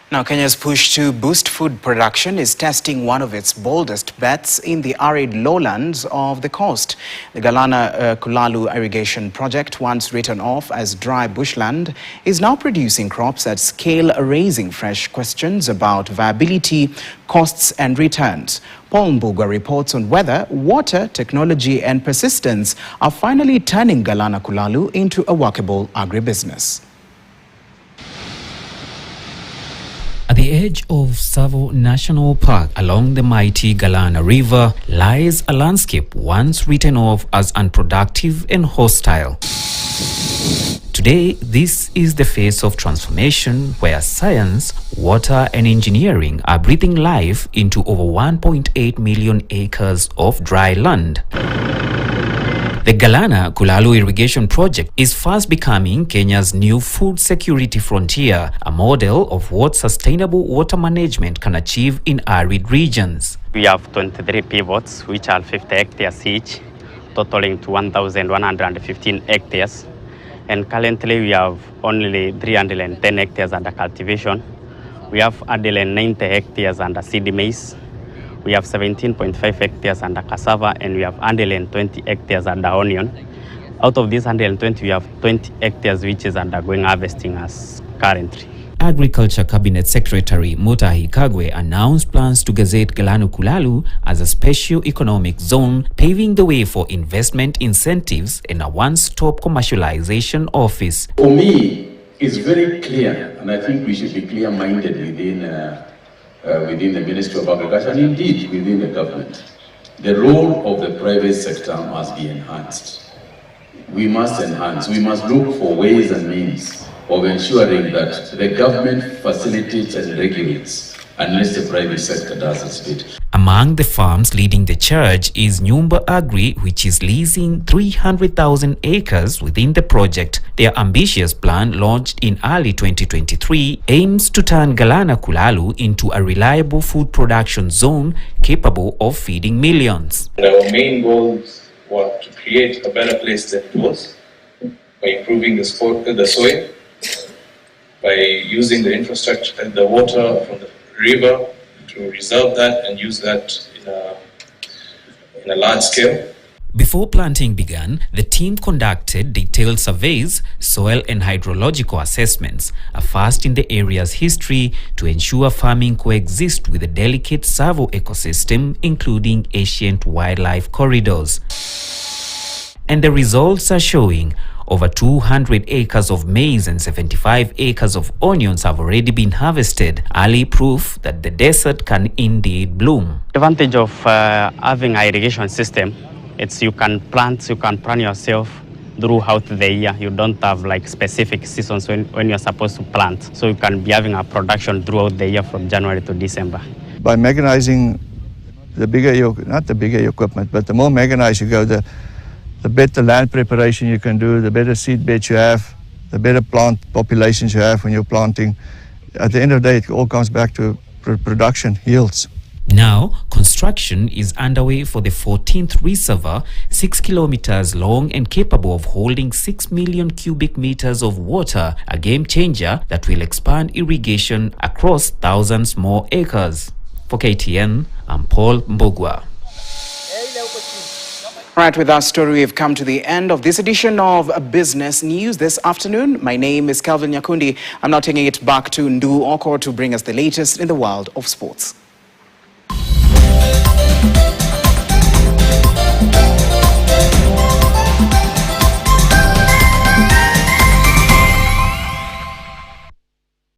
Now, Kenya's push to boost food production is testing one of its boldest bets in the arid lowlands of the coast. The Galana Kulalu irrigation project, once written off as dry bushland, is now producing crops at scale, raising fresh questions about viability, costs and returns. Paul Mbugua reports on whether water, technology and persistence are finally turning Galana Kulalu into a workable agribusiness. At the edge of Tsavo National Park along the mighty Galana River lies a landscape once written off as unproductive and hostile. Today, this is the face of transformation where science, water and engineering are breathing life into over 1.8 million acres of dry land. The Galana Kulalu irrigation project is fast becoming Kenya's new food security frontier, a model of what sustainable water management can achieve in arid regions. We have 23 pivots, which are 50 hectares each, totaling to 1,115 hectares. And currently we have only 310 hectares under cultivation. We have 190 hectares under seed maize. We have 17.5 hectares under cassava, and we have 120 hectares under onion. Out of these 120, we have 20 hectares which is undergoing harvesting as currently. Agriculture Cabinet Secretary Mutahi Kagwe announced plans to gazette Galana Kulalu as a special economic zone, paving the way for investment incentives and a one-stop commercialization office. For me, it's very clear, and I think we should be clear-minded within the Ministry of Agriculture and indeed within the government. The role of the private sector must be enhanced. We must enhance. We must look for ways and means of ensuring that the government facilitates and regulates unless the private sector does its bit. Among the farms leading the charge is Nyumba Agri, which is leasing 300,000 acres within the project. Their ambitious plan, launched in early 2023, aims to turn Galana Kulalu into a reliable food production zone capable of feeding millions. And our main goals were to create a better place than it was by improving the soil, by using the infrastructure and the water from the river to reserve that and use that in a large scale. Before planting began, the team conducted detailed surveys, soil and hydrological assessments, a first in the area's history, to ensure farming coexists with the delicate Tsavo ecosystem, including ancient wildlife corridors. And the results are showing. Over 200 acres of maize and 75 acres of onions have already been harvested, early proof that the desert can indeed bloom. The advantage of having an irrigation system, it's you can plant yourself throughout the year. You don't have like specific seasons when you're supposed to plant. So you can be having a production throughout the year from January to December. By mechanizing not the bigger equipment, but the more mechanized you go, the better land preparation you can do, the better seed beds you have, the better plant populations you have when you're planting. At the end of the day, it all comes back to production yields. Now, construction is underway for the 14th reservoir, 6 kilometers long and capable of holding 6 million cubic meters of water, a game changer that will expand irrigation across thousands more acres. For KTN, I'm Paul Mbugua. Right, with our story, we've come to the end of this edition of Business News this afternoon. My name is Calvin Nyakundi. I'm now taking it back to Ndu Oko to bring us the latest in the world of sports.